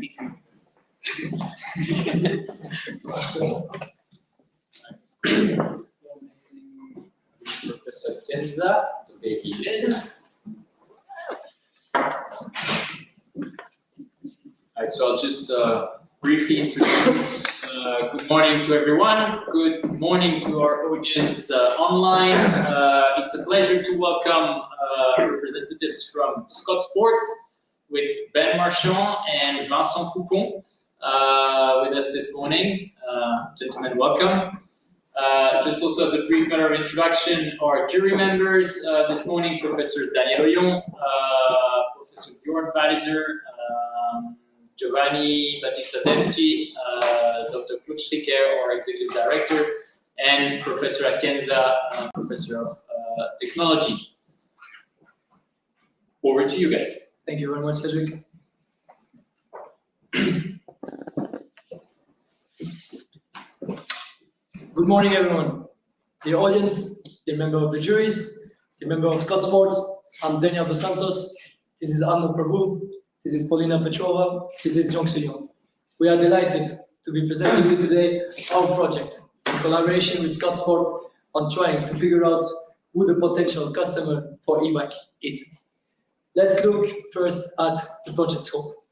PC. Professor Atienza, today he is. Alright, so I'll just briefly introduce. Good morning to everyone. Good morning to our audience online. It's a pleasure to welcome representatives from Scott Sports with Ben Marchand and Vincent Poucon with us this morning. Gentlemen, welcome. Just also as a brief matter of introduction, our jury members this morning, Professor Daniel Oyon, Professor Bjorn Walliser, Giovanni Battista Defti, Dr. Claude Stricker, our Executive Director, and Professor Atienza, Professor of Technology. Over to you guys. Thank you very much, Cedric. Good morning, everyone. Dear audience, dear member of the juries, dear member of Scott Sports, I'm Daniel dos Santos. This is Anmol Prabhu. This is Polina Petrova. This is Jeongsu. We are delighted to be presenting you today our project in collaboration with Scott Sport on trying to figure out who the potential customer for e-bike is. Let's look first at the project scope.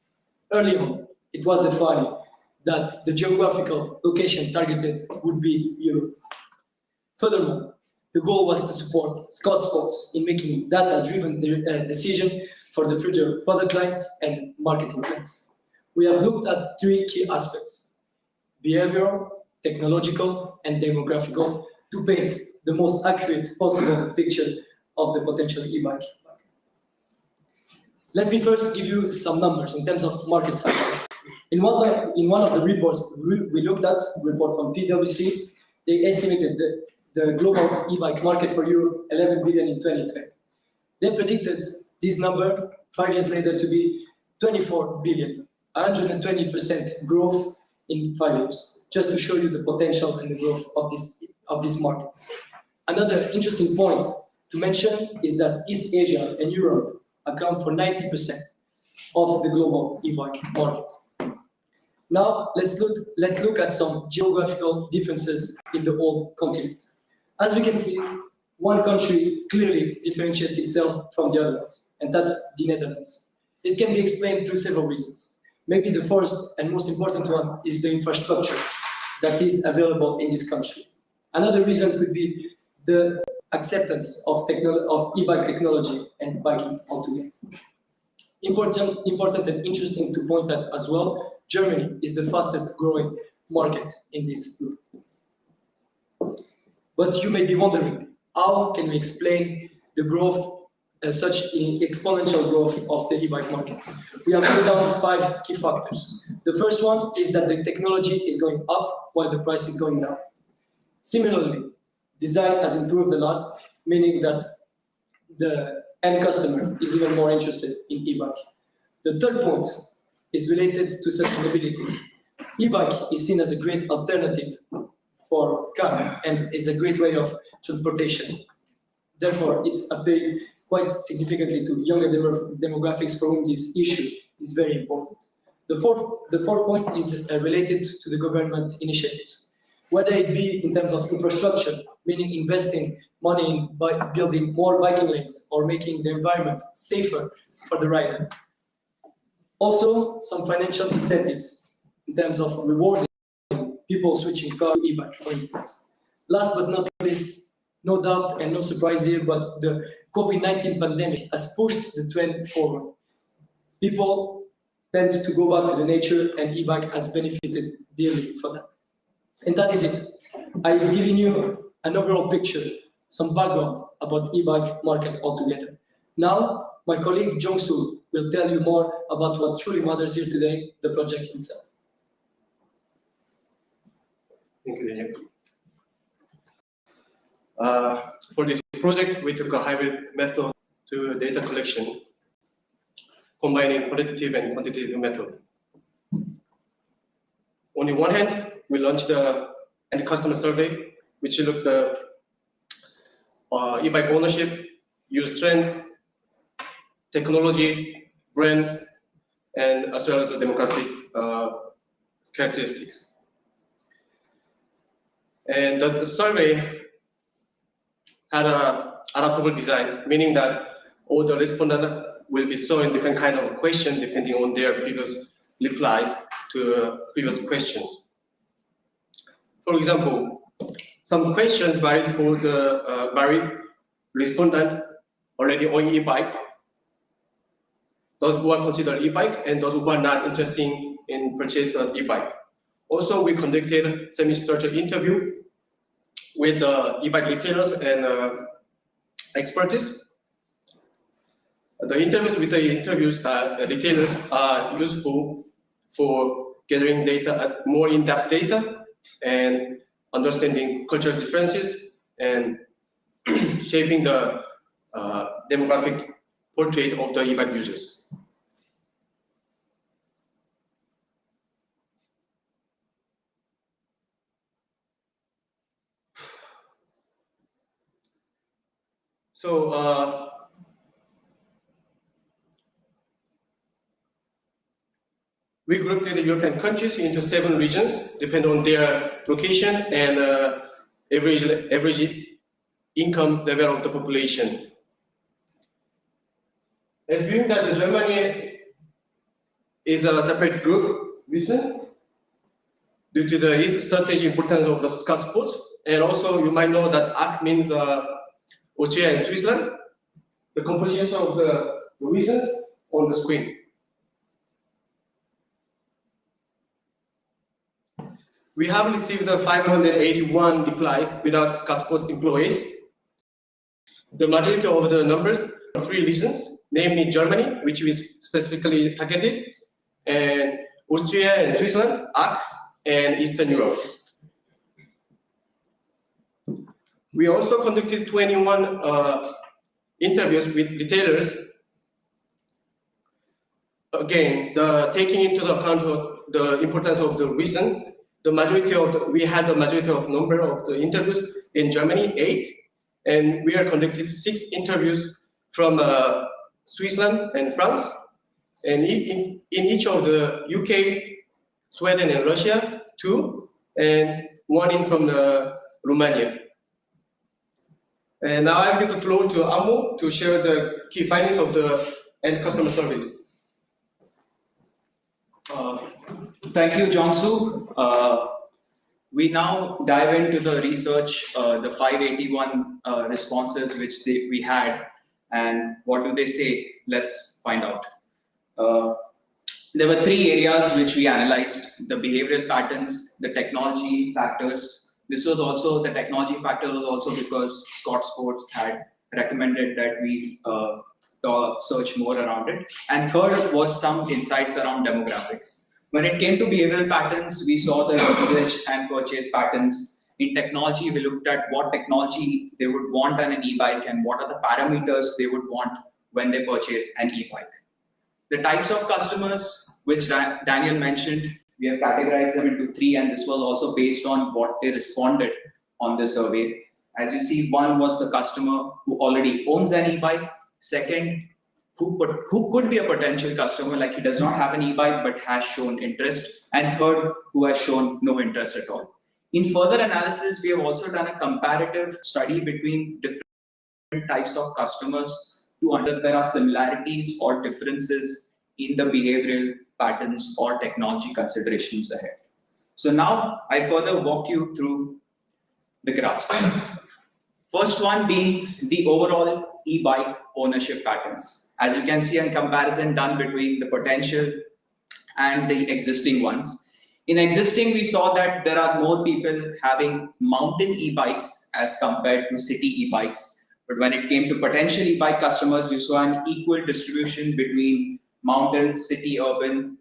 Early on, it was defined that the geographical location targeted would be Europe. Furthermore, the goal was to support Scott Sports in making data-driven decision for the future product lines and marketing plans. We have looked at three key aspects: behavioral, technological, and demographical, to paint the most accurate possible picture of the potential e-bike. Let me first give you some numbers in terms of market size. In one of the reports we looked at, a report from PwC, they estimated the global e-bike market for Europe 11 billion in 2020. They predicted this number 5 years later to be 24 billion, 120% growth in 5 years, just to show you the potential and the growth of this market. Another interesting point to mention is that East Asia and Europe account for 90% of the global e-bike market. Now, let's look at some geographical differences in the whole continent. As we can see, one country clearly differentiates itself from the others, and that's the Netherlands. It can be explained through several reasons. Maybe the first and most important one is the infrastructure that is available in this country. Another reason could be the acceptance of e-bike technology and biking altogether. Important and interesting to point out as well, Germany is the fastest growing market in this group. But you may be wondering, how can we explain the growth, such exponential growth of the e-bike market? We have put down 5 key factors. The first one is that the technology is going up while the price is going down. Similarly, design has improved a lot, meaning that the end customer is even more interested in e-bike. The third point is related to sustainability. E-bike is seen as a great alternative for car and is a great way of transportation. Therefore, it's appealing quite significantly to younger demographics for whom this issue is very important. The fourth point is related to the government initiatives, whether it be in terms of infrastructure, meaning investing money in building more biking lanes or making the environment safer for the rider. Also, some financial incentives in terms of rewarding people switching car to e-bike, for instance. Last but not least, no doubt and no surprise here, but the COVID-19 pandemic has pushed the trend forward. People tend to go back to the nature, and e-bike has benefited dearly for that. And that is it. I've given you an overall picture, some background about e-bike market altogether. Now, my colleague Jeongsu will tell you more about what truly matters here today, the project itself. Thank you, Daniel. For this project, we took a hybrid method to data collection, combining qualitative and quantitative method. On the one hand, we launched the end customer survey, which looked at e-bike ownership, use trend, technology, brand, and as well as the demographic characteristics. And the survey had a adaptable design, meaning that all the respondents will be showing different kind of question depending on their previous replies to previous questions. For example, some questions varied for the varied respondent already on e-bike, those who are considered e-bike, and those who are not interested in purchasing an e-bike. Also, we conducted semi-structured interview with e-bike retailers and experts. The interviews with the retailers are useful for gathering data, more in-depth data, and understanding cultural differences and shaping the demographic portrait of the e-bike users. So we grouped the European countries into 7 regions, depending on their location and average income level of the population. Assuming that Germany is a separate group region due to the East strategic importance of the scout sports, and also you might know that ACT means Austria and Switzerland. The composition of the regions on the screen. We have received 581 replies without scout sports employees. The majority of the numbers are 3 regions, namely Germany, which is specifically targeted, and Austria and Switzerland, ACT, and Eastern Europe. We also conducted 21 interviews with retailers. Again, taking into account the importance of the region, we had the majority of number of the interviews in Germany, 8, and we have conducted 6 interviews from Switzerland and France, and in each of the UK, Sweden, and Russia, 2, and 1 from Romania. And now I give the floor to Anmol to share the key findings of the end customer surveys. Thank you, Jeongsu. We now dive into the research, the 581 responses which we had, and what do they say? Let's find out. There were 3 areas which we analyzed: the behavioral patterns, the technology factors. This was also, the technology factor was also because Scott Sports had recommended that we search more around it. And third was some insights around demographics. When it came to behavioral patterns, we saw the usage and purchase patterns. In technology, we looked at what technology they would want on an e-bike and what are the parameters they would want when they purchase an e-bike. The types of customers, which Daniel mentioned, we have categorized them into 3, and this was also based on what they responded on the survey. As you see, 1 was the customer who already owns an e-bike. Second, who could be a potential customer, like he does not have an e-bike but has shown interest. And third, who has shown no interest at all. In further analysis, we have also done a comparative study between different types of customers to understand if there are similarities or differences in the behavioral patterns or technology considerations ahead. So now I further walk you through the graphs. First one being the overall e-bike ownership patterns. As you can see, a comparison done between the potential and the existing ones. In existing, we saw that there are more people having mountain e-bikes as compared to city e-bikes. But when it came to potential e-bike customers, you saw an equal distribution between mountain, city, urban,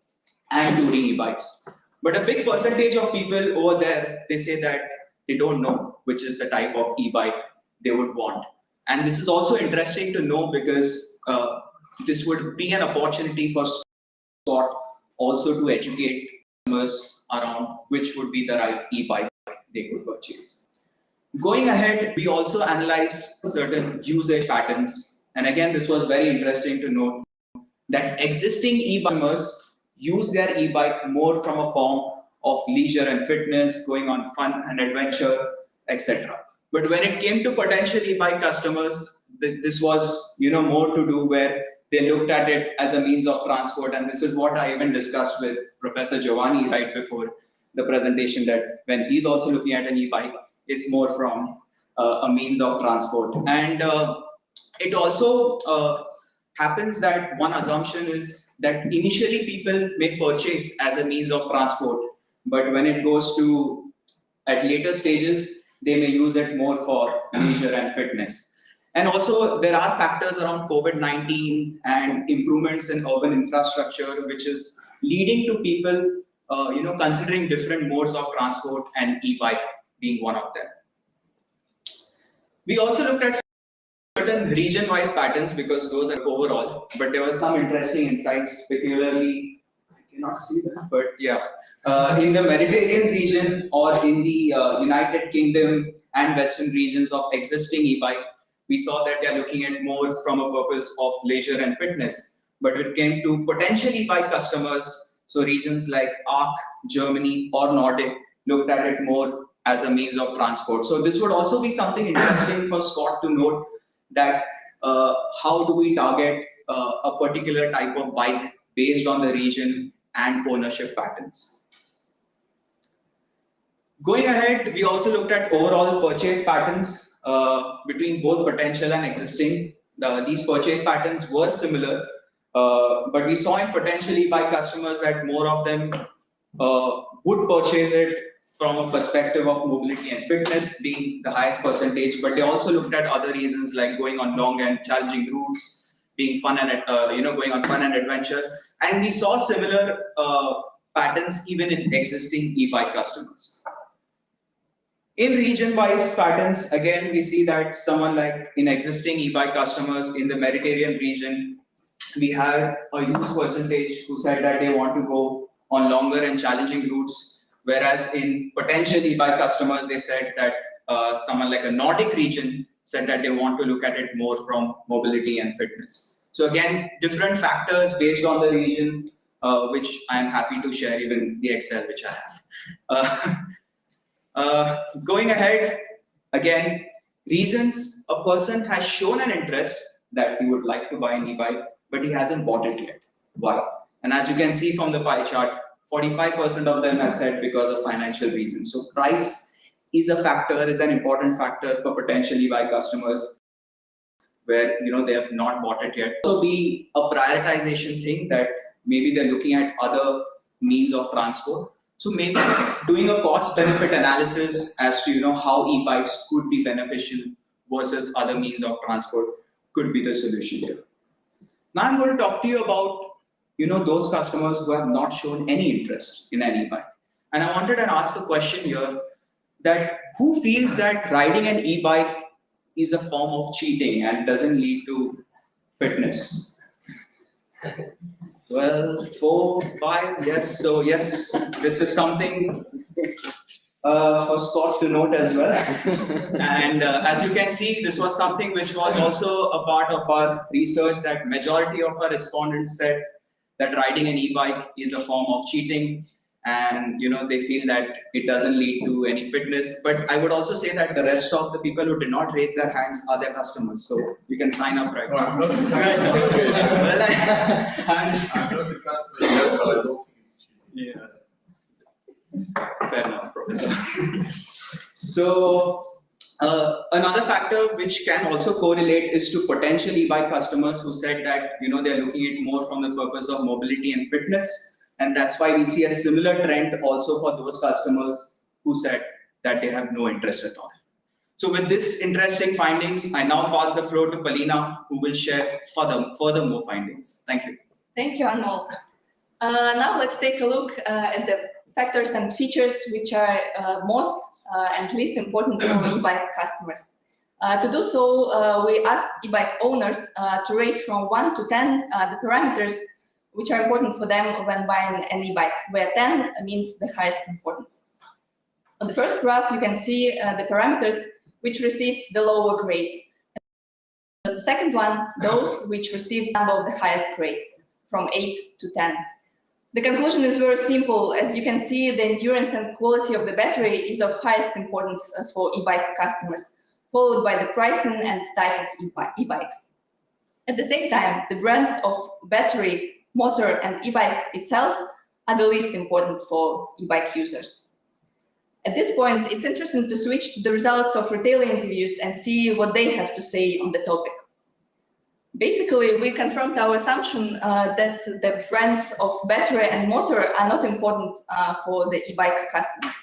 and touring e-bikes. But a big percentage of people over there, they say that they don't know which is the type of e-bike they would want. And this is also interesting to know because this would be an opportunity for Scott also to educate customers around which would be the right e-bike they could purchase. Going ahead, we also analyzed certain usage patterns. And again, this was very interesting to note that existing e-bike customers use their e-bike more from a form of leisure and fitness, going on fun and adventure, etc. But when it came to potential e-bike customers, this was more to do where they looked at it as a means of transport, and this is what I even discussed with Professor Giovanni right before the presentation, that when he's also looking at an e-bike, it's more from a means of transport. And it also happens that one assumption is that initially people may purchase as a means of transport, but when it goes to at later stages, they may use it more for leisure and fitness. And also there are factors around COVID-19 and improvements in urban infrastructure, which is leading to people considering different modes of transport, and e-bike being one of them. We also looked at certain region-wise patterns because those are overall, but there were some interesting insights, particularly, I cannot see that, but yeah, in the Mediterranean region or in the United Kingdom and Western regions of existing e-bike, we saw that they are looking at more from a purpose of leisure and fitness. But when it came to potential e-bike customers, so regions like ARC, Germany or Nordic looked at it more as a means of transport. So this would also be something interesting for Scott to note, that how do we target a particular type of bike based on the region and ownership patterns. Going ahead, we also looked at overall purchase patterns between both potential and existing. These purchase patterns were similar, but we saw in potential e-bike customers that more of them would purchase it from a perspective of mobility and fitness being the highest percentage, but they also looked at other reasons like going on long and challenging routes, being fun and going on fun and adventure. And we saw similar patterns even in existing e-bike customers. In region-wise patterns, again, we see that someone like in existing e-bike customers in the Mediterranean region, we had a huge percentage who said that they want to go on longer and challenging routes. Whereas in potential e-bike customers, they said that someone like a Nordic region said that they want to look at it more from mobility and fitness. So again, different factors based on the region, which I'm happy to share, even the Excel which I have. Going ahead, again, reasons a person has shown an interest that he would like to buy an e-bike, but he hasn't bought it yet. Why? And as you can see from the pie chart, 45% of them have said because of financial reasons. So price is a factor, is an important factor for potential e-bike customers where they have not bought it yet. So be a prioritization thing that maybe they're looking at other means of transport. So maybe doing a cost-benefit analysis as to how e-bikes could be beneficial versus other means of transport could be the solution here. Now I'm going to talk to you about those customers who have not shown any interest in an e-bike. And I wanted to ask a question here, that who feels that riding an e-bike is a form of cheating and doesn't lead to fitness? Well, 4, 5, yes. So yes, this is something for Scott to note as well. And as you can see, this was something which was also a part of our research, that majority of our respondents said that riding an e-bike is a form of cheating, and they feel that it doesn't lead to any fitness. But I would also say that the rest of the people who did not raise their hands are their customers, so you can sign up right now. I'm not the customer, but I don't think it's cheating. Yeah. Fair enough, Professor. So another factor which can also correlate is to potential e-bike customers who said that they're looking at more from the purpose of mobility and fitness, and that's why we see a similar trend also for those customers who said that they have no interest at all. So with this interesting findings, I now pass the floor to Polina, who will share further more findings. Thank you. Thank you, Anmol. Now let's take a look at the factors and features which are most and least important to our e-bike customers. To do so, we asked e-bike owners to rate from 1 to 10 the parameters which are important for them when buying an e-bike, where 10 means the highest importance. On the first graph, you can see the parameters which received the lower grades. The second one, those which received above the highest grades, from 8 to 10. The conclusion is very simple. As you can see, the endurance and quality of the battery is of highest importance for e-bike customers, followed by the pricing and type of e-bikes. At the same time, the brands of battery, motor, and e-bike itself are the least important for e-bike users. At this point, it's interesting to switch to the results of retailer interviews and see what they have to say on the topic. Basically, we confirmed our assumption that the brands of battery and motor are not important for the e-bike customers.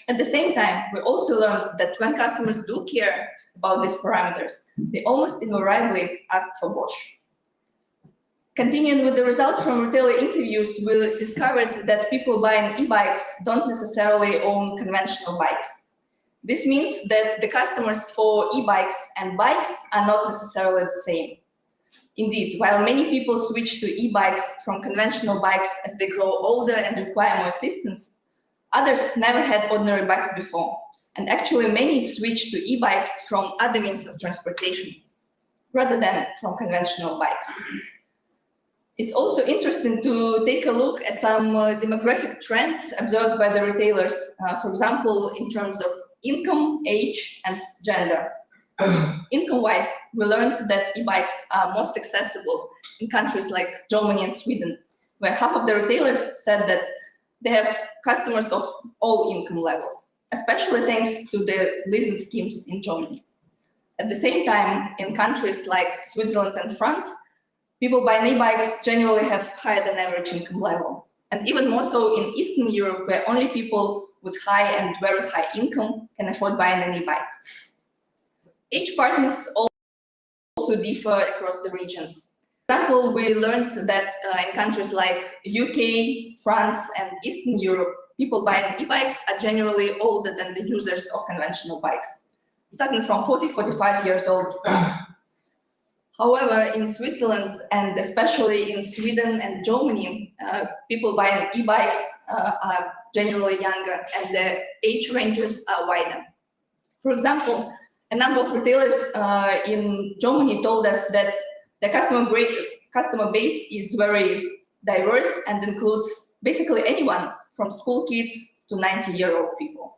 At the same time, we also learned that when customers do care about these parameters, they almost invariably ask for Bosch. Continuing with the results from retailer interviews, we discovered that people buying e-bikes don't necessarily own conventional bikes. This means that the customers for e-bikes and bikes are not necessarily the same. Indeed, while many people switch to e-bikes from conventional bikes as they grow older and require more assistance, others never had ordinary bikes before, and actually many switch to e-bikes from other means of transportation, rather than from conventional bikes. It's also interesting to take a look at some demographic trends observed by the retailers, for example, in terms of income, age, and gender. Income-wise, we learned that e-bikes are most accessible in countries like Germany and Sweden, where half of the retailers said that they have customers of all income levels, especially thanks to the leasing schemes in Germany. At the same time, in countries like Switzerland and France, people buying e-bikes generally have higher than average income level, and even more so in Eastern Europe, where only people with high and very high income can afford buying an e-bike. Age patterns also differ across the regions. For example, we learned that in countries like UK, France, and Eastern Europe, people buying e-bikes are generally older than the users of conventional bikes, starting from 40-45 years old. However, in Switzerland, and especially in Sweden and Germany, people buying e-bikes are generally younger and the age ranges are wider. For example, a number of retailers in Germany told us that the customer base is very diverse and includes basically anyone from school kids to 90-year-old people.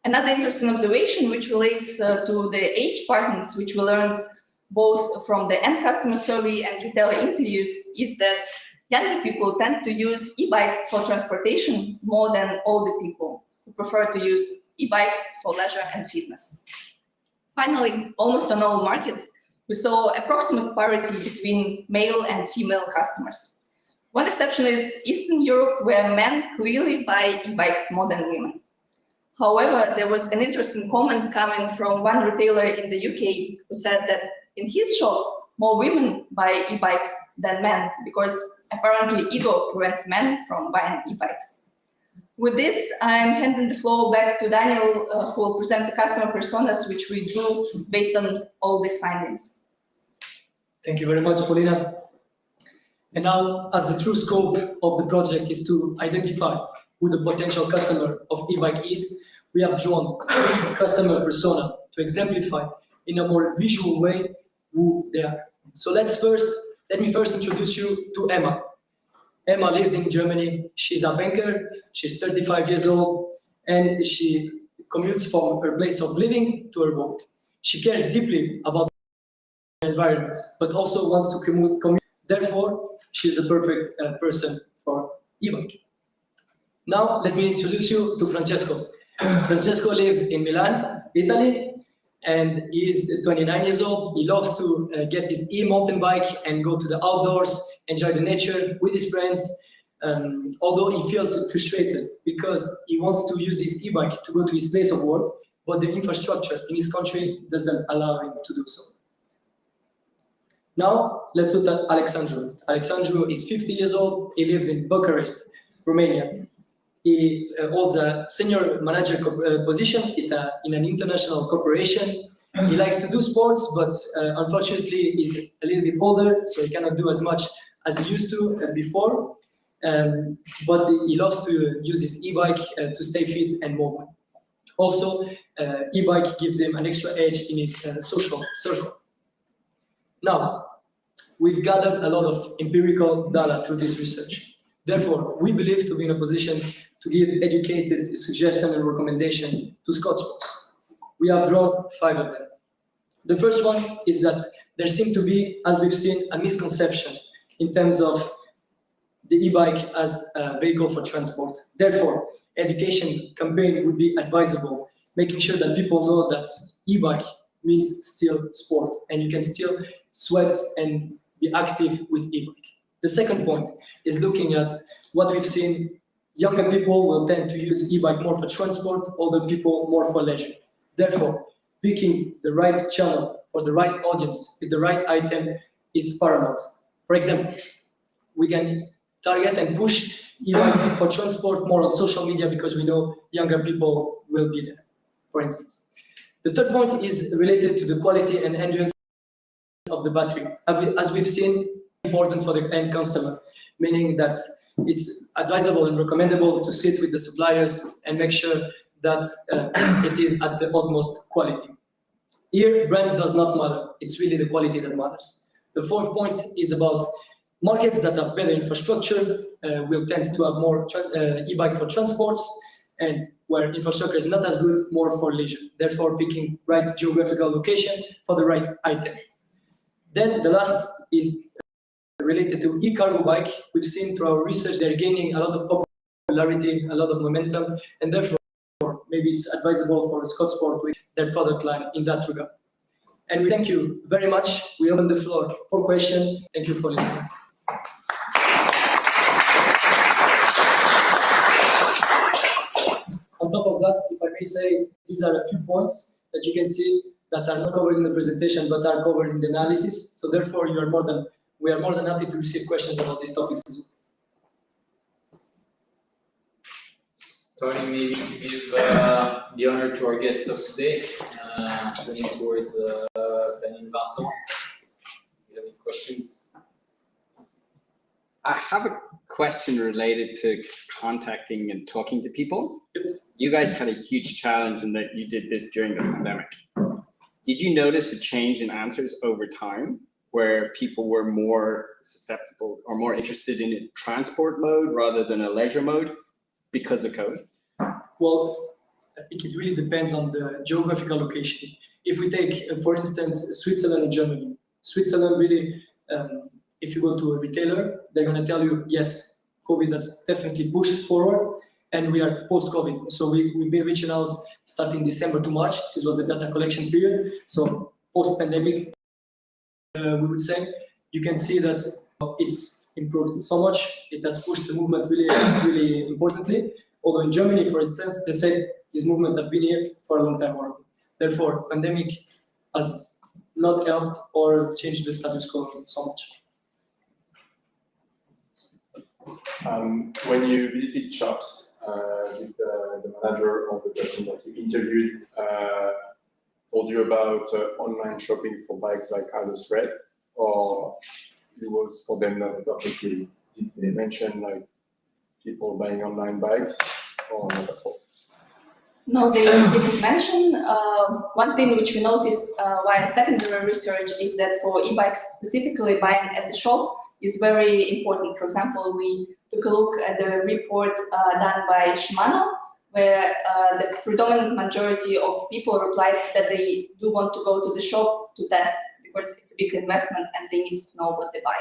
Another interesting observation which relates to the age patterns, which we learned both from the end customer survey and retailer interviews, is that younger people tend to use e-bikes for transportation more than older people who prefer to use e-bikes for leisure and fitness. Finally, almost on all markets, we saw approximate parity between male and female customers. One exception is Eastern Europe, where men clearly buy e-bikes more than women. However, there was an interesting comment coming from one retailer in the UK who said that in his shop, more women buy e-bikes than men because apparently ego prevents men from buying e-bikes. With this, I'm handing the floor back to Daniel, who will present the customer personas which we drew based on all these findings. Thank you very much, Polina. And now, as the true scope of the project is to identify who the potential customer of e-bike is, we have drawn three customer persona to exemplify in a more visual way who they are. So let me first introduce you to Emma. Emma lives in Germany. She's a banker. She's 35 years old, and she commutes from her place of living to her work. She cares deeply about the environment, but also wants to commute. Therefore, she's the perfect person for e-bike. Now, let me introduce you to Francesco. Francesco lives in Milan, Italy, and he is 29 years old. He loves to get his e-mountain bike and go to the outdoors, enjoy the nature with his friends, although he feels frustrated because he wants to use his e-bike to go to his place of work, but the infrastructure in his country doesn't allow him to do so. Now, let's look at Alexandru. Alexandru is 50 years old. He lives in Bucharest, Romania. He holds a senior manager position in an international corporation. He likes to do sports, but unfortunately he's a little bit older, so he cannot do as much as he used to before. But he loves to use his e-bike to stay fit and mobile. Also, e-bike gives him an extra edge in his social circle. Now, we've gathered a lot of empirical data through this research. Therefore, we believe to be in a position to give educated suggestion and recommendation to Scott Sports. We have drawn 5 of them. The first one is that there seems to be, as we've seen, a misconception in terms of the e-bike as a vehicle for transport. Therefore, education campaign would be advisable, making sure that people know that e-bike means still sport and you can still sweat and be active with e-bike. The second point is looking at what we've seen. Younger people will tend to use e-bike more for transport, older people more for leisure. Therefore, picking the right channel for the right audience with the right item is paramount. For example, we can target and push e-bike for transport more on social media because we know younger people will be there, for instance. The third point is related to the quality and endurance of the battery. As we've seen, important for the end consumer, meaning that it's advisable and recommendable to sit with the suppliers and make sure that it is at the utmost quality. Here, brand does not matter. It's really the quality that matters. The fourth point is about markets that have better infrastructure will tend to have more e-bike for transports, and where infrastructure is not as good, more for leisure. Therefore, picking right geographical location for the right item. Then the last is related to e-cargo bike. We've seen through our research they're gaining a lot of popularity, a lot of momentum, and therefore maybe it's advisable for Scott Sport with their product line in that regard. And we thank you very much. We open the floor for questions. Thank you for listening. On top of that, if I may say, these are a few points that you can see that are not covered in the presentation but are covered in the analysis. So therefore, we are more than happy to receive questions about these topics as well. Starting maybe to give the honor to our guest of today, turning towards Ben and Vincent. Do you have any questions? I have a question related to contacting and talking to people. You guys had a huge challenge in that you did this during the pandemic. Did you notice a change in answers over time where people were more susceptible or more interested in a transport mode rather than a leisure mode because of COVID? Well, I think it really depends on the geographical location. If we take, for instance, Switzerland and Germany. Switzerland really, if you go to a retailer, they're going to tell you, yes, COVID has definitely pushed forward and we are post-COVID. So we've been reaching out starting December to March. This was the data collection period. So post-pandemic, we would say, you can see that it's improved so much. It has pushed the movement really, really importantly. Although in Germany, for instance, they say this movement has been here for a long time already. Therefore, pandemic has not helped or changed the status quo so much. When you visited shops, did the manager or the person that you interviewed told you about online shopping for bikes like as a threat, or it was for them not a topic really? Did they mention like people buying online bikes or not at all? No, they didn't mention. One thing which we noticed via secondary research is that for e-bikes specifically, buying at the shop is very important. For example, we took a look at the report done by Shimano, where the predominant majority of people replied that they do want to go to the shop to test because it's a big investment and they need to know what they buy.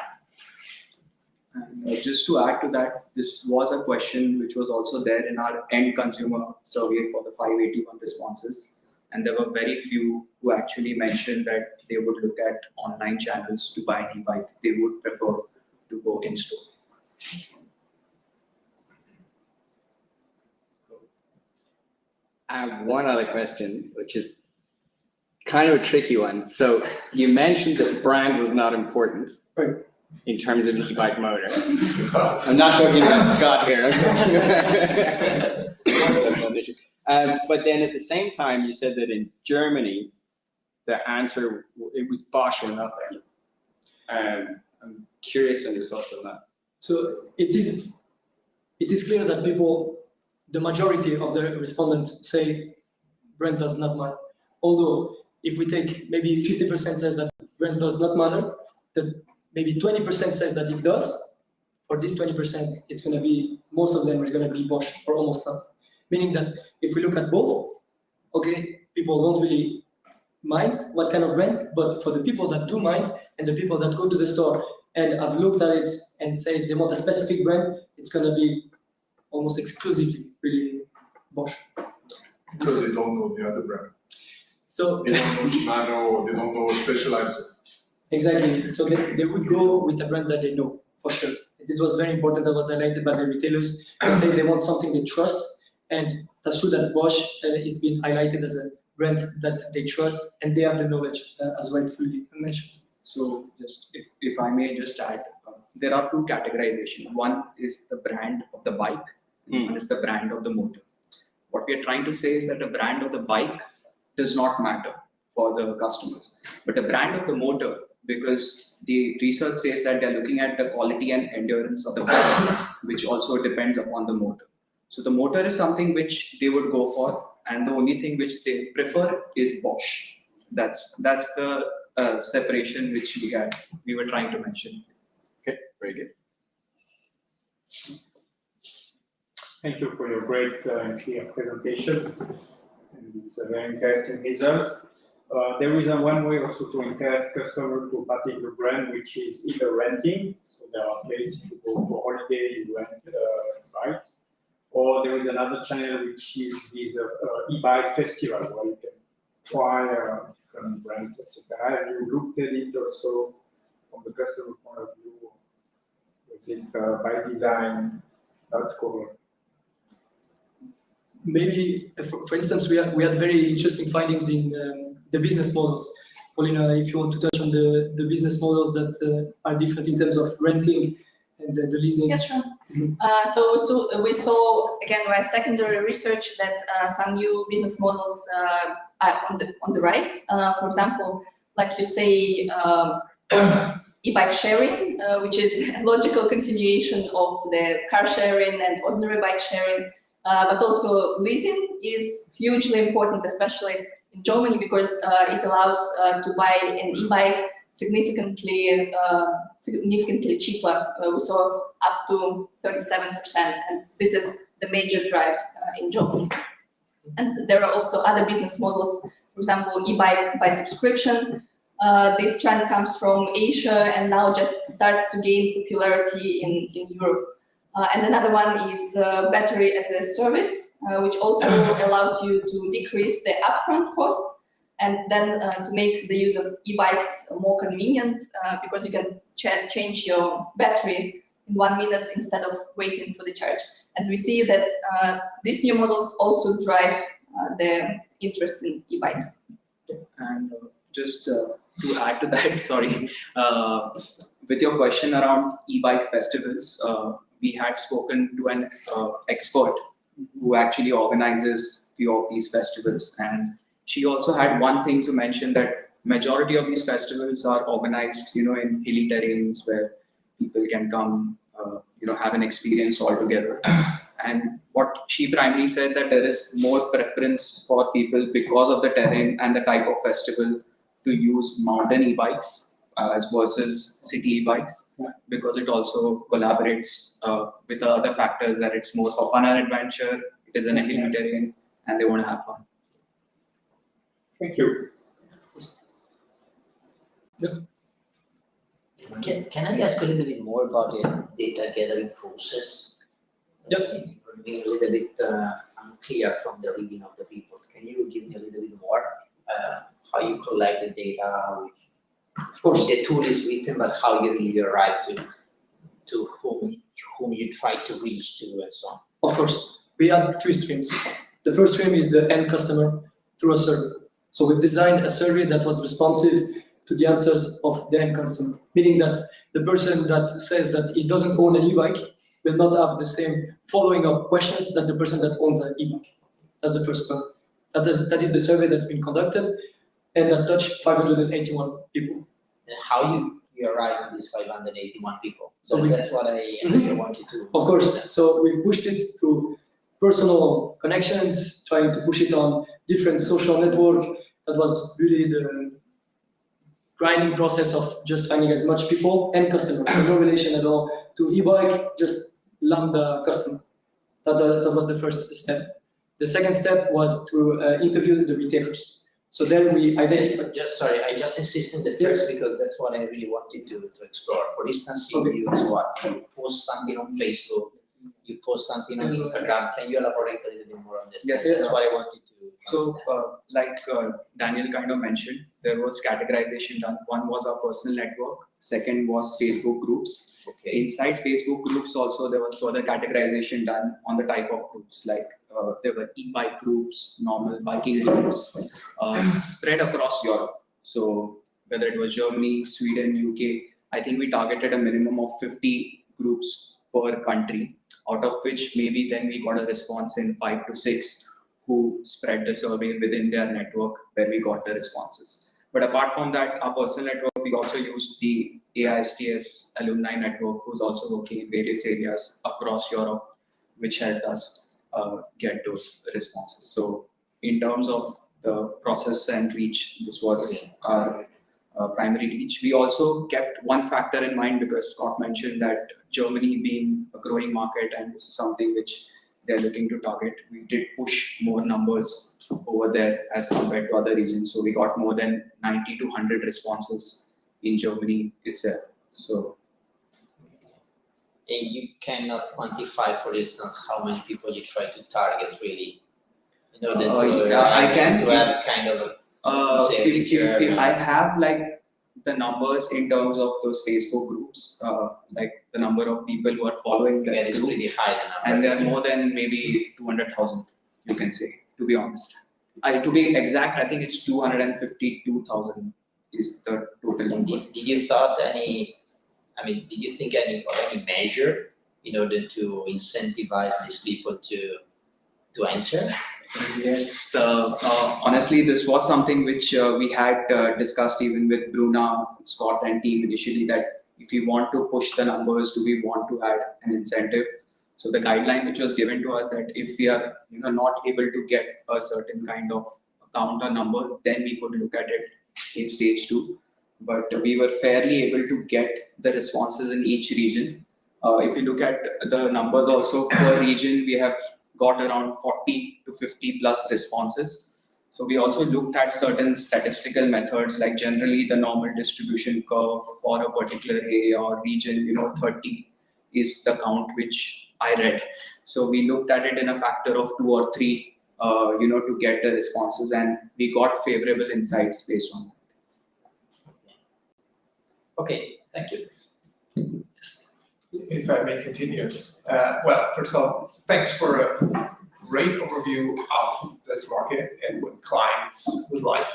And just to add to that, this was a question which was also there in our end consumer survey for the 581 responses. And there were very few who actually mentioned that they would look at online channels to buy an e-bike. They would prefer to go in store. I have one other question, which is kind of a tricky one. So you mentioned that brand was not important. Right. In terms of e-bike motor. I'm not talking about Scott here. But then at the same time, you said that in Germany, the answer, it was Bosch or nothing. I'm curious on your thoughts on that. So it is clear that people, the majority of the respondents say brand does not matter. Although if we take maybe 50% says that brand does not matter, that maybe 20% says that it does for this 20%, it's going to be, most of them is going to be Bosch or almost none. Meaning that if we look at both, okay, people don't really mind what kind of brand, but for the people that do mind and the people that go to the store and have looked at it and say they want a specific brand, it's going to be almost exclusively really Bosch. Because they don't know the other brand. So They don't know Shimano, or they don't know Specialized. exactly. So they would go with a brand that they know for sure. It was very important. That was highlighted by the retailers. They say they want something they trust, and that's true that Bosch is being highlighted as a brand that they trust, and they have the knowledge, as rightfully mentioned. So just if I may just add, there are two categorizations. One is the brand of the bike, and one is the brand of the motor. What we are trying to say is that the brand of the bike does not matter for the customers, but the brand of the motor, because the research says that they're looking at the quality and endurance of the bike, which also depends upon the motor. So the motor is something which they would go for, and the only thing which they prefer is Bosch. That's the separation which we were trying to mention. Okay, very good. Thank you for your great and clear presentation. And it's a very interesting result. There is one way also to encourage customers to a particular brand, which is either renting. So there are places to go for holiday, you rent bikes. Or there is another channel which is this e-bike festival where you can try different brands, etc. And you looked at it also from the customer point of view. Was it by design.com? Maybe, for instance, we had very interesting findings in the business models. Polina, if you want to touch on the business models that are different in terms of renting and the leasing. Yeah, sure. So we saw again via secondary research that some new business models are on the rise. For example, like you say, e-bike sharing, which is a logical continuation of the car sharing and ordinary bike sharing. But also leasing is hugely important, especially in Germany, because it allows to buy an e-bike significantly cheaper. We saw up to 37%, and this is the major drive in Germany. And there are also other business models, for example, e-bike by subscription. This trend comes from Asia and now just starts to gain popularity in Europe. And another one is battery as a service, which also allows you to decrease the upfront cost and then to make the use of e-bikes more convenient because you can change your battery in 1 minute instead of waiting for the charge. And we see that these new models also drive the interest in e-bikes. And just to add to that, sorry, with your question around e-bike festivals, we had spoken to an expert who actually organizes few of these festivals, and she also had one thing to mention, that majority of these festivals are organized, in hilly terrains where people can come, have an experience altogether. And what she primarily said, that there is more preference for people because of the terrain and the type of festival to use mountain e-bikes as versus city e-bikes, because it also collaborates with the other factors, that it's more for fun and adventure, it is in a hilly terrain, and they want to have fun. Thank you. Can I ask a little bit more about the data gathering process? Yep. You're being a little bit unclear from the reading of the report. Can you give me a little bit more how you collect the data? Of course, the tool is written, but how you really arrive to whom you try to reach to and so on. Of course, we have 3 streams. The first stream is the end customer through a survey. So we've designed a survey that was responsive to the answers of the end customer, meaning that the person that says that he doesn't own an e-bike will not have the same following up questions that the person that owns an e-bike. That's the first part. That is the survey that's been conducted and that touched 581 people. And how you arrive at these 581 people? So that's what I wanted to. Of course. So we've pushed it to personal connections, trying to push it on different social network. That was really grinding process of just finding as much people and customers. So no relation at all to e-bike, just lump the customer. That was the first step. The second step was to interview the retailers. So then we identified. I just insist in the first because that's what I really wanted to explore. For instance, you use what? You post something on Facebook, you post something on Instagram. Can you elaborate a little bit more on this? Yes, That's what I wanted to So, understand. like Daniel kind of mentioned, there was categorization done. One was our personal network. Second was Facebook groups. Okay. Inside Facebook groups also, there was further categorization done on the type of groups. Like there were e-bike groups, normal biking groups, spread across Europe. So whether it was Germany, Sweden, UK, I think we targeted a minimum of 50 groups per country, out of which maybe then we got a response in 5 to 6 who spread the survey within their network where we got the responses. But apart from that, our personal network, we also used the AISTS alumni network, who's also working in various areas across Europe, which helped us get those responses. So in terms of the process and reach, this was our primary reach. We also kept one factor in mind because Scott mentioned that Germany being a growing market and this is something which they're looking to target. We did push more numbers over there as compared to other regions. So we got more than 90 to 100 responses in Germany itself. So And you cannot quantify, for instance, how many people you try to target really in order to, I can. to have kind of a If I have like the numbers in terms of those Facebook groups, like the number of people who are following yeah, that it's group, pretty high the number. and there are more than maybe 200,000, you can say, to be honest. To be exact, I think it's 252,000 is the total And number. did you thought did you think of any measure in order to incentivize these people to answer? Yes, honestly, this was something which we had discussed even with Bruna, Scott and team initially, that if we want to push the numbers, do we want to add an incentive? So the guideline which was given to us that if we are not able to get a certain kind of count or number, then we could look at it in stage 2. But we were fairly able to get the responses in each region. If you look at the numbers also per region, we have got around 40 to 50 plus responses. So we also looked at certain statistical methods, like generally the normal distribution curve for a particular area or region, 30 is the count which I read. So we looked at it in a factor of 2 or 3, to get the responses, and we got favorable insights based on that. Okay, thank you. If I may continue. Well, first of all, thanks for a great overview of this market and what clients would like.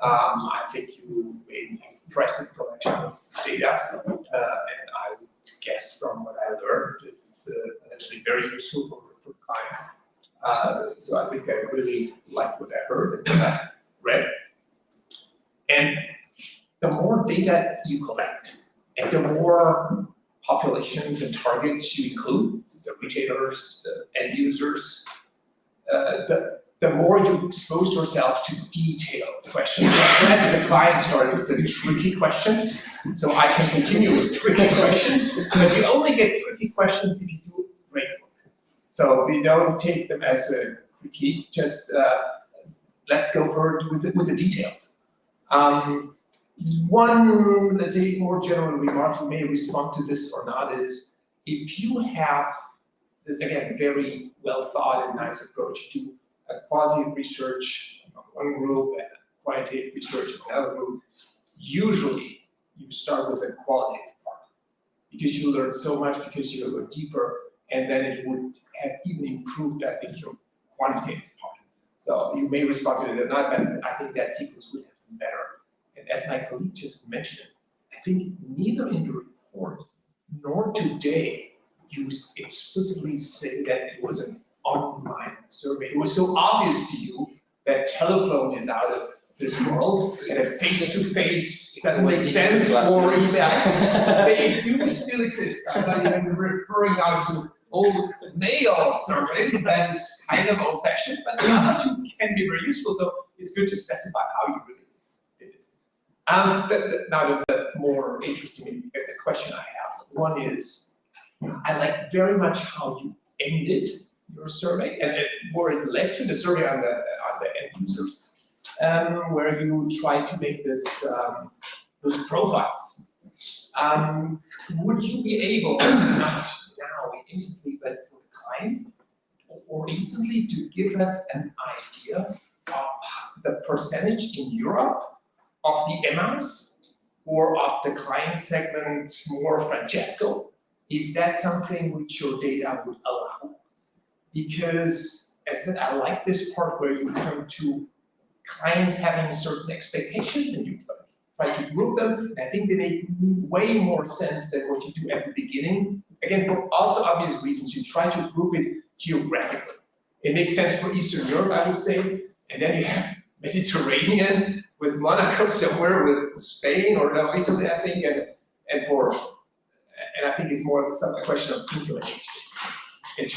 I think you made an impressive collection of data, and I would guess from what I learned, it's actually very useful for clients. So I think I really like what I heard and what I read. And the more data you collect, and the more populations and targets you include, the retailers, the end users, the more you expose yourself to detailed questions. I'm glad that the client started with the tricky questions, so I can continue with tricky questions, but you only get tricky questions if you do great work. So we don't take them as a critique, just let's go forward with the details. One, let's say, more general remark, you may respond to this or not, is if you have this, again, very well thought and nice approach to a qualitative research on one group and quantitative research on another group, usually you start with the qualitative part because you learn so much, because you go deeper, and then it would have even improved, I think, your quantitative part. So you may respond to it or not, but I think that sequence would have been better. And as my colleague just mentioned, I think neither in the report nor today you explicitly say that it was an online survey. It was so obvious to you that telephone is out of this world and that face-to-face doesn't make sense, or emails. They do still exist. I'm not even referring now to old mail surveys. That is kind of old-fashioned, but the other two can be very useful. So it's good to specify how you really did it. Now the more interesting question I have. One is, I like very much how you ended your survey and more in the lecture, the survey on the end users, where you try to make this those profiles. Would you be able, not now instantly, but for the client, or instantly to give us an idea of the percentage in Europe of the MAs or of the client segment more Francesco? Is that something which your data would allow? Because as I said, I like this part where you come to clients having certain expectations and you try to group them. And I think they make way more sense than what you do at the beginning. Again, for also obvious reasons, you try to group it geographically. It makes sense for Eastern Europe, I would say, and then you have Mediterranean with Monaco somewhere, with Spain or no, Italy, I think, and I think it's more a question of implementation, basically, and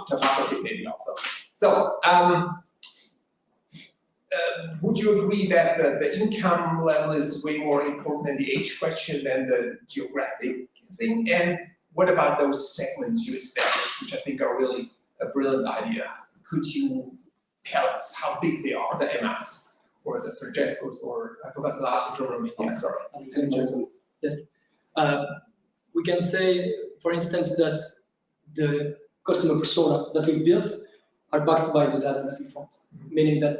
topography maybe also. So, would you agree that the income level is way more important than the age question than the geographic thing? And what about those segments you established, which I think are really a brilliant idea? Could you tell us how big they are, the MAs or the Francescos, or I forgot the last one, yeah, sorry. Yes. We can say, for instance, that the customer persona that we've built are backed by the data that we found, meaning that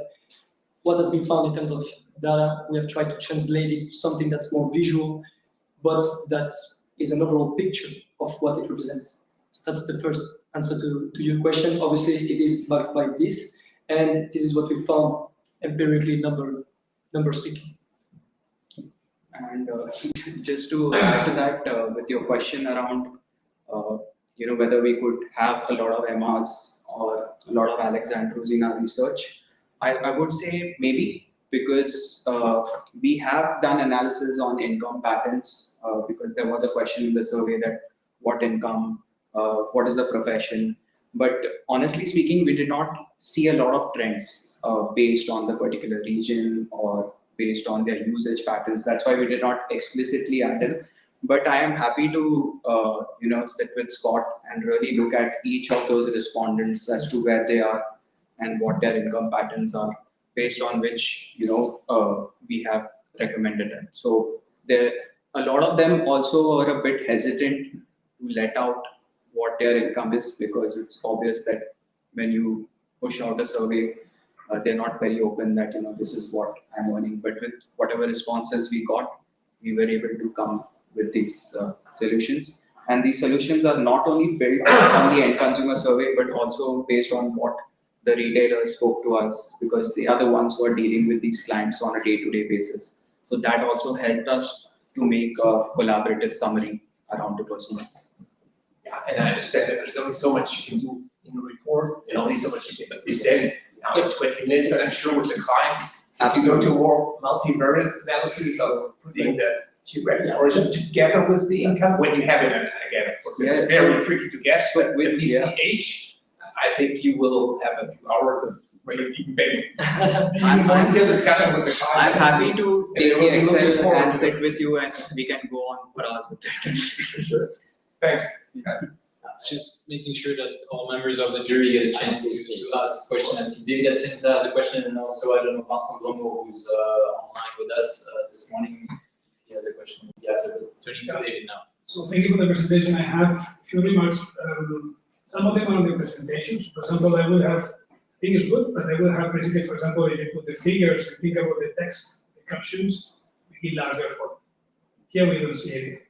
what has been found in terms of data, we have tried to translate it to something that's more visual, but that is an overall picture of what it represents. So that's the first answer to your question. Obviously, it is backed by this, and this is what we found empirically, number speaking. And just to add to that, with your question around, whether we could have a lot of MRs or a lot of Alexandros in our research, I would say maybe, because we have done analysis on income patterns, because there was a question in the survey that what income, what is the profession, but honestly speaking, we did not see a lot of trends based on the particular region or based on their usage patterns. That's why we did not explicitly add them. But I am happy to sit with Scott and really look at each of those respondents as to where they are and what their income patterns are, based on which we have recommended them. So a lot of them also are a bit hesitant to let out what their income is, because it's obvious that when you push out a survey, they're not very open that this is what I'm earning. But with whatever responses we got, we were able to come with these solutions. And these solutions are not only built on the end consumer survey, but also based on what the retailers spoke to us, because they are the ones who are dealing with these clients on a day-to-day basis. So that also helped us to make a collaborative summary around the personas. Yeah, and I understand that there's only so much you can do in a report, and only so much you can present now in 20 minutes, but I'm sure with the client, if you go to a more multivariate analysis of putting the geographic origin together with the income, when you have it, and again, of course, it's very tricky to guess, but at least the age, I think you will have a few hours of maybe more detailed discussion with the client. I'm happy to take the Excel and sit with you, and we can go on for hours with that. Sure. Thanks. Just making sure that all members of the jury get a chance to ask questions. David Atkins has a question, and also, I don't know, Vincent Blomo, who's online with us this morning. He has a question. We have to turn to David now. So thank you for the presentation. I have a few remarks. Some of them are on the presentations. For example, I think it's good, but I will have basically, for example, if you put the figures, you think about the text, the captions, make it larger for. Here we don't see anything.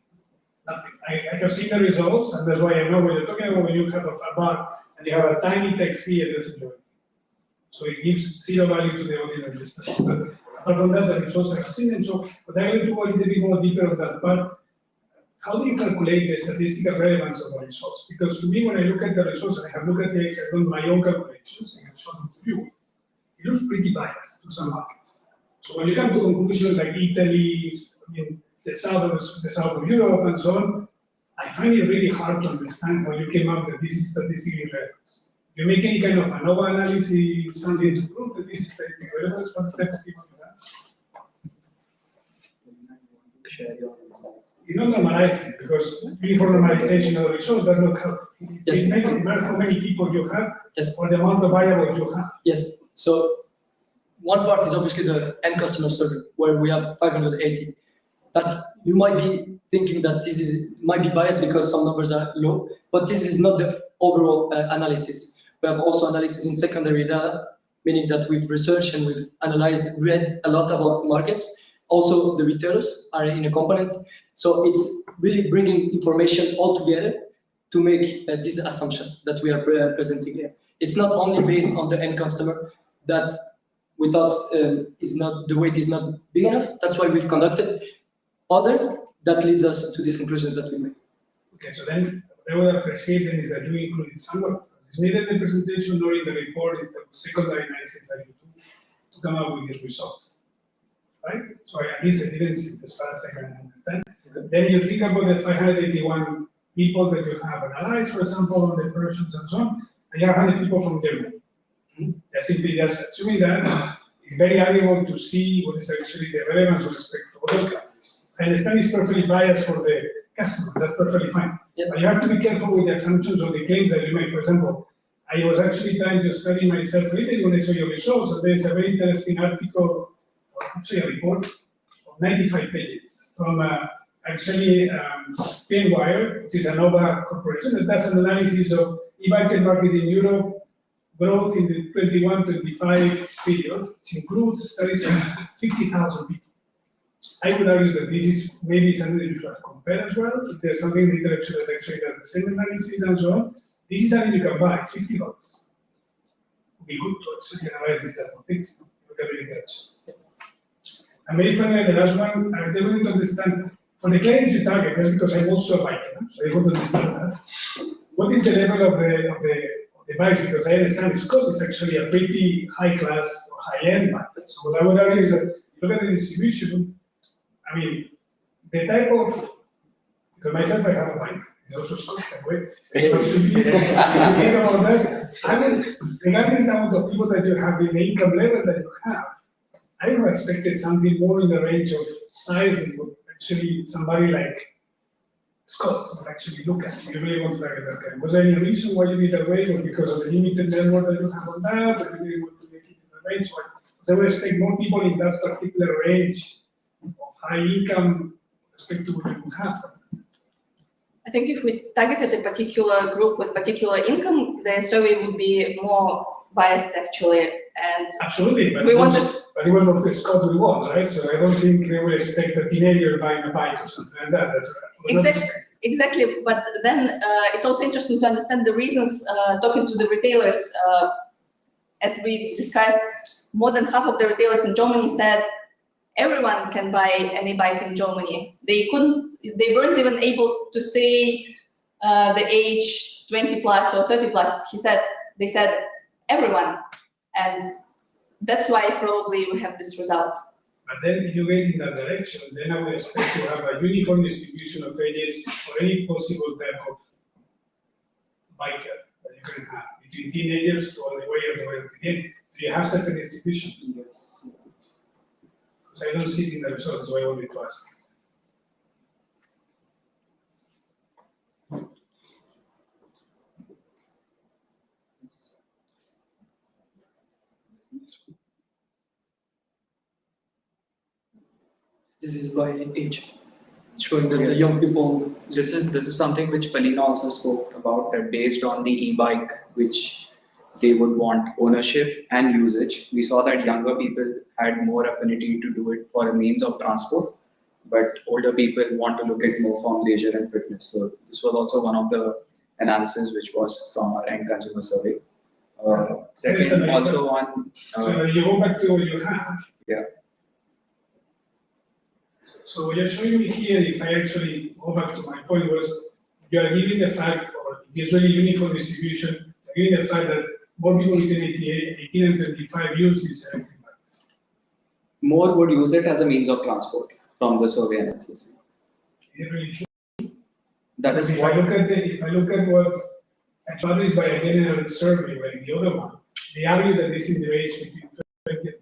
Nothing. I have seen the results, and that's why I know what you're talking about when you have a bar and you have a tiny text here, it doesn't do it. So it gives zero value to the audience. But apart from that, the results I have seen them. So, but I will do a little bit more deeper on that part. How do you calculate the statistical relevance of the results? Because to me, when I look at the results, and I have looked at the Excel, done my own calculations, and I've shown them to you, it looks pretty biased to some markets. So when you come to conclusions like Italy, the south of Europe, and so on, I find it really hard to understand how you came up that this is statistically relevant. You make any kind of ANOVA analysis, something to prove that this is statistically relevant? What type of people do that? share your insights. You don't normalize it because uniform normalization of the resource does not help. Yes. It doesn't matter how many people you have Yes. or the amount of variables you have. Yes. So one part is obviously the end customer survey, where we have 580. That's, you might be thinking that this might be biased because some numbers are low, but this is not the overall analysis. We have also analysis in secondary data, meaning that we've researched and we've analyzed, read a lot about markets. Also, the retailers are in a component. So it's really bringing information all together to make these assumptions that we are presenting here. It's not only based on the end customer that we thought is not, the weight is not big enough. That's why we've conducted other that leads us to these conclusions that we made. Okay, so then what I would appreciate then is that you include somewhere, because it's neither in the presentation nor in the report, it's the secondary analysis that you do to come up with these results. Right? So at least I didn't see it as far as I can understand. Then you think about the 581 people that you have analyzed, for example, on the persons and so on, and you have 100 people from Germany. That's simply just assuming that it's very valuable to see what is actually the relevance with respect to other countries. I understand it's perfectly biased for the customer, that's perfectly fine. Yeah. But you have to be careful with the assumptions or the claims that you make. For example, I was actually trying to study myself a little when I saw your results, and there's a very interesting article, or actually a report, of 95 pages from actually Painwire, which is a Nova corporation, and that's an analysis of e-bike market in Europe, growth in the 21-25 period, which includes studies of 50,000 people. I would argue that this is maybe something that you should compare as well. If there's something in the literature that actually does the same analysis and so on, this is something you can buy, it's $50. It would be good to actually analyze this type of things. Look at the literature. And very finally, the last one, I'm able to understand, for the clients you target, that's because I'm also a biker, so I want to understand that. What is the level of the bikes? Because I understand Scott is actually a pretty high class or high end bike. So what I would argue is that look at the distribution. I mean, the type of, because myself I have a bike, it's also Scott that way. So it should be, think about that. I mean, regarding the amount of people that you have, the income level that you have, I would have expected something more in the range of size that would actually somebody like Scott would actually look at. You really want to target that guy. Was there any reason why you did that way? Was because of the limited network that you have on that, or you didn't want to make it in the range? So I would expect more people in that particular range of high income respect to what you would have. I think if we targeted a particular group with particular income, the survey would be more biased actually. And absolutely, but we it wanted. But it was what the Scott would want, right? So I don't think they will expect a teenager buying a bike or something like that. That's Exactly, but then it's also interesting to understand the reasons. Talking to the retailers, as we discussed, more than half of the retailers in Germany said everyone can buy any bike in Germany. They weren't even able to say the age 20 plus or 30 plus. They said everyone, and that's why probably we have this result. But then if you get in that direction, then I would expect to have a uniform distribution of ages for any possible type of biker that you can have, between teenagers to all the way up to the end. Do you have such a distribution? Yes. Because I don't see it in the results, so I wanted to ask. This is by age, showing that the young people. This is something which Polina also spoke about, that based on the e-bike, which they would want ownership and usage. We saw that younger people had more affinity to do it for a means of transport, but older people want to look at more from leisure and fitness. So this was also one of the analysis which was from our end consumer survey. Second, also on. So you go back to what you have. Yeah. So what you're showing me here, if I actually go back to my point, was you are giving the fact, or it's really uniform distribution, you're giving the fact that more people between 18 and 25 use these electric bikes. More would use it as a means of transport from the survey analysis. Is it really true? That is if what. If I look at what actually is by a general survey, like the other one, they argue that this is the range between 20 and 30.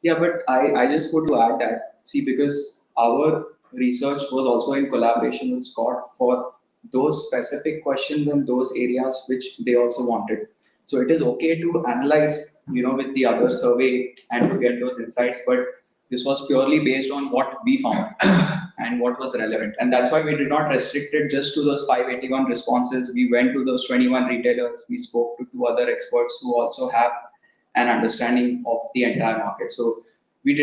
Yeah, but I just want to add that, see, because our research was also in collaboration with Scott for those specific questions and those areas which they also wanted. So it is okay to analyze, with the other survey and to get those insights, but this was purely based on what we found and what was relevant. And that's why we did not restrict it just to those 581 responses. We went to those 21 retailers. We spoke to 2 other experts who also have an understanding of the entire market. So we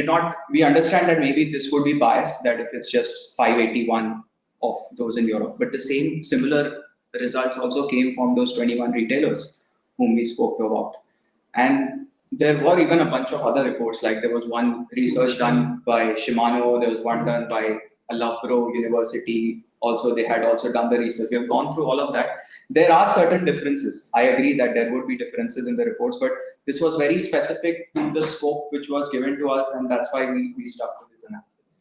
understand that maybe this would be biased, that if it's just 581 of those in Europe, but the similar results also came from those 21 retailers whom we spoke about. And there were even a bunch of other reports, like there was one research done by Shimano, there was one done by Loughborough University. Also, they had also done the research. We have gone through all of that. There are certain differences. I agree that there would be differences in the reports, but this was very specific to the scope which was given to us, and that's why we stuck to this analysis.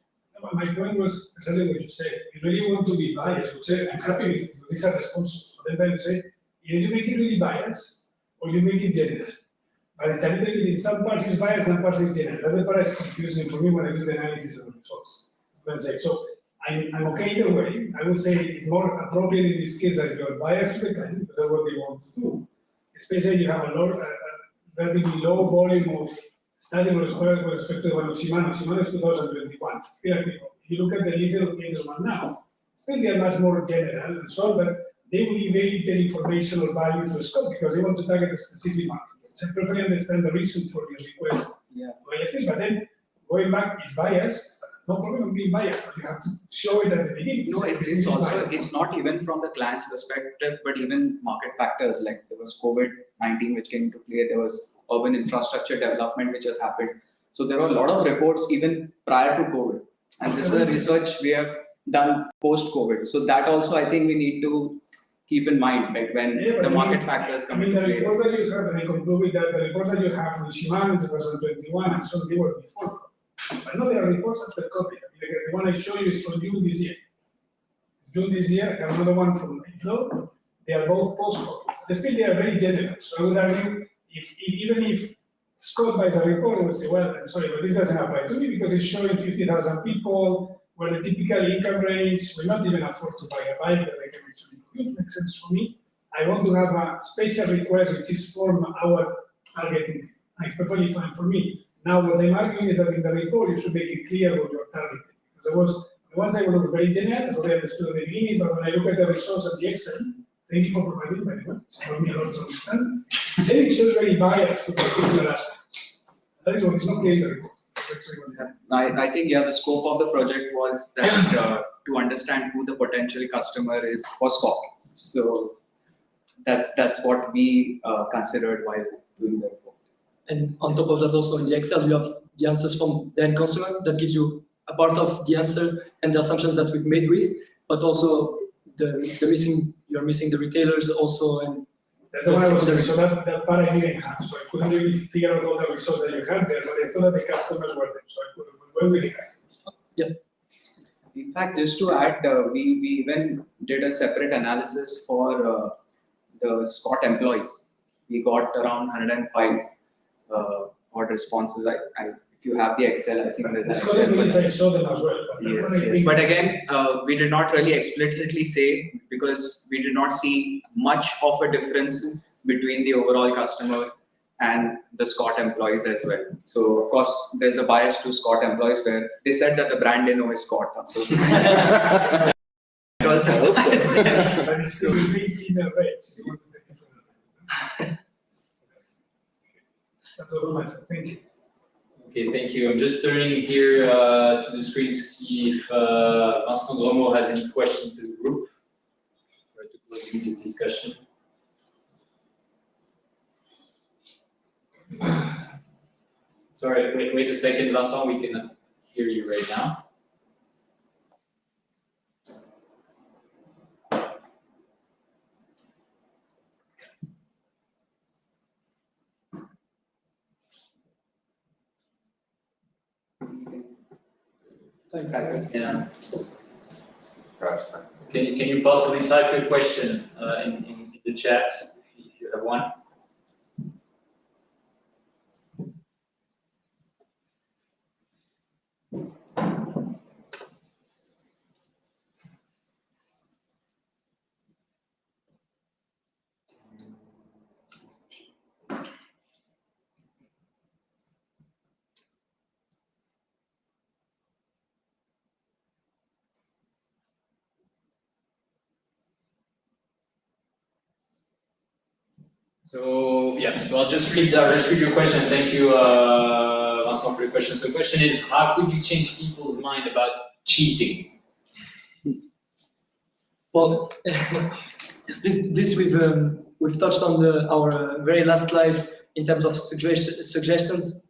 My point was exactly what you said. If you really want to be biased, you say, I'm happy with it, these are responses. So then you say, either you make it really biased or you make it general. But it's a little bit, in some parts it's biased, some parts it's general. That's the part that's confusing for me when I do the analysis of the results. So I'm okay either way. I would say it's more appropriate in this case that you're biased to the client because that's what they want to do. Especially you have a relatively low volume of study with respect to the one of Shimano. Shimano is 2021. Still, if you look at the little latest one now, still they are much more general and so on, but they will give very little information or value to the scope because they want to target a specific market. So I perfectly understand the reason for the request. Yeah. But then going back is biased. No problem being biased, but you have to show it at the beginning. No, it's also, it's not even from the client's perspective, but even market factors, like there was COVID-19 which came into play, there was urban infrastructure development which has happened. So there were a lot of reports even prior to COVID. And this is a research we have done post-COVID. So that also I think we need to keep in mind, like when the market factors come into play. The reports that you have, and I conclude with that, the reports that you have from Shimano in 2021 and so they were before. I know there are reports after COVID. The one I show you is from June this year. June this year, I have another one from April. They are both post-COVID. Still, they are very general. So I would argue, even if Scott buys a report, he will say, well, I'm sorry, but this doesn't apply to me because it's showing 50,000 people where the typical income range will not even afford to buy a bike that I can actually produce. Makes sense for me. I want to have a special request which is from our targeting. It's perfectly fine for me. Now, what I'm arguing is that in the report, you should make it clear what you're targeting. Because there was, the one side was very general, that's what I understood at the beginning, but when I look at the results of the Excel, thank you for providing, by the way, it's helped me a lot to understand, then it shows very biased to particular aspects. That is what is not clear in the report. I think, the scope of the project was that to understand who the potential customer is for Scott. So that's what we considered while doing the report. And on top of that, also in the Excel, you have the answers from the end consumer that gives you a part of the answer and the assumptions that we've made with, but also you're missing the retailers also. And that's what I was saying. So that part I didn't have. So I couldn't really figure out all the results that you had there, but I thought that the customers were there. So I could went with the customers. Yeah. In fact, just to add, we even did a separate analysis for the Scott employees. We got around 105 odd responses. If you have the Excel, I think there's an Excel. I saw them as well. Yes. But again, we did not really explicitly say because we did not see much of a difference between the overall customer and the Scott employees as well. So of course, there's a bias to Scott employees where they said that the brand they know is Scott. So that was the bias. But it's still the rates. That's all I said. Thank you. Okay, thank you. I'm just turning here to the screen to see if Vincent Romo has any questions to the group or to closing this discussion. Sorry, wait a second, Vincent, we can hear you right now. Yeah. Can you possibly type your question in the chat if you have one? So yeah, so I'll just read your question. Thank you, Vincent, for your question. So the question is, how could you change people's mind about cheating? Well, yes, this we've touched on our very last slide in terms of suggestions.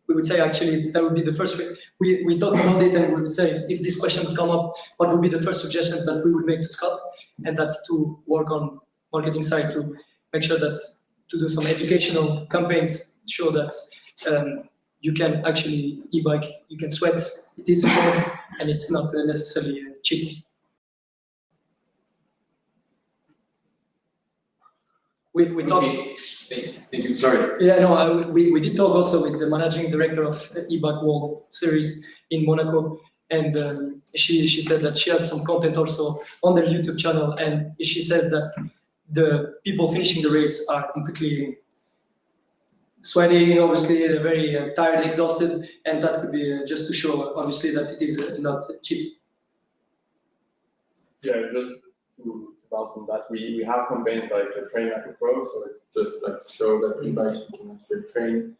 We would say actually that would be the first way. We talked about it and we would say if this question would come up, what would be the first suggestions that we would make to Scott? And that's to work on marketing side to make sure that to do some educational campaigns, show that you can actually e-bike, you can sweat, it is sport, and it's not necessarily cheating. We talked. Okay. Thank you. Sorry. Yeah, no, we did talk also with the managing director of e-bike World Series in Monaco, and she said that she has some content also on their YouTube channel, and she says that the people finishing the race are completely sweating, obviously they're very tired, exhausted, and that could be just to show obviously that it is not cheap. Yeah, just to bounce on that, we have campaigns like Train Like a Pro, so it's just like to show that e-bikes you can actually train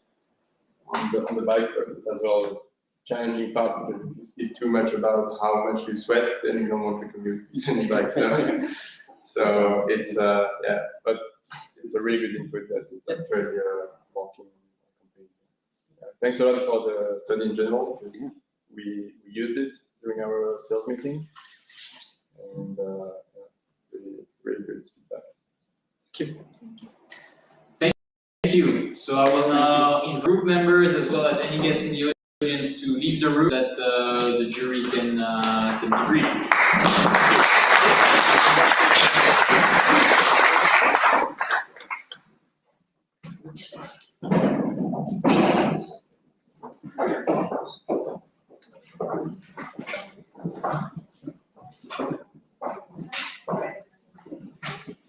on the bike, but it's as well a challenging part because if you speak too much about how much you sweat, then you don't want to commute with an e-bike. So it's yeah, but it's a really good input that is actually walking campaign. Yeah, thanks a lot for the study in general because we used it during our sales meeting, and really good feedback. Thank you. Thank you. So I will now invite group members as well as any guest in the audience to leave the room that the jury can debrief.